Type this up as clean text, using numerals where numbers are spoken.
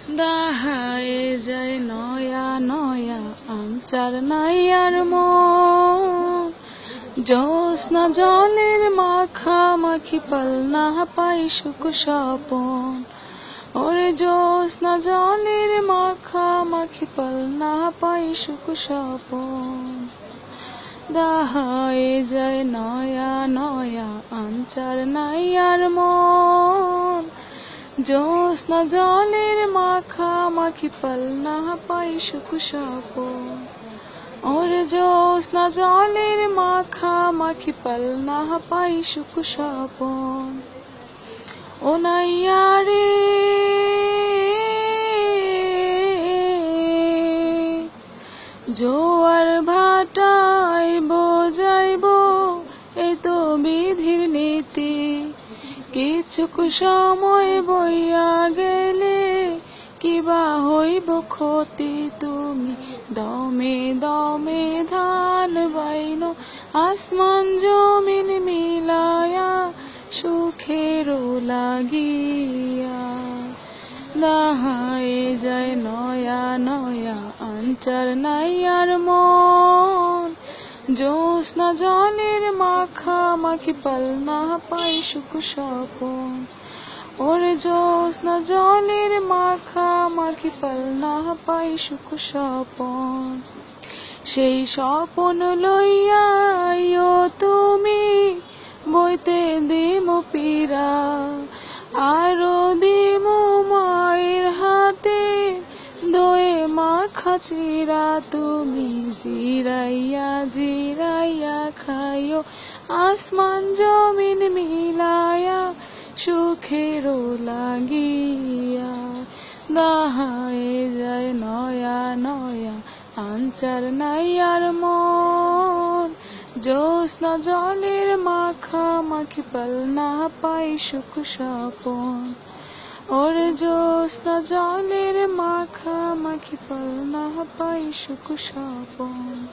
দাহায়ে যায় নয়া নয়া আঞ্চার নাইয়ার মন, জ্যোৎস্না জলের মাখামাখি পালনা পাই সুখ স্বপন। ওরে জ্যোৎস্না জলের মাখামাখি পালনা পাই সুখ স্বপন। দাহায়ে যায় নয়া নয়া আঞ্চার নাইয়ার মন, জ্যোৎস্না জলের মাখামাখি পালনা পাই সুখ স্বপন। ওরে জ্যোৎস্না জলের মাখামাখি পালনা পাই সুখ স্বপন। ও নাইয়া রে জোয়ার ভাটায় বোঝাইব, এই তো বিধির নীতি। কিছুক সময় বইয়া গেলে কিবা হইব ক্ষতি। তুমি দমে দমে ধান বাইনো, আসমান জমিন মিলায়া সুখের লাগিয়া। দাহায়ে যায় নয়া নয়া আঞ্চার নাইয়ার মন, জ্যোৎস্না জলের মাখামাখি পালনা পাই সুখ স্বপন। ওরে জ্যোৎস্না জলের মাখামাখি পালনা পাই সুখ স্বপন। সেই স্বপন লইয়া আইও তুমি, বইতে দিমু পীড়া, আরো দিমু মায়ের হাতে দয়ে মাখা চিরা। তুমি জিরাইয়া জিরাইয়া খাইও, আসমান জমিন মিলায়া সুখের লাগিয়া। দাহায়ে যায় নয়া নয়া আঞ্চার নাইয়ার মন, জ্যোৎস্না জলের মাখামাখি পালনা পাই সুখ স্বপন। ওরে জ্যোৎস্না জলের মাখামাখি পালনা পাই সুখ স্বপন।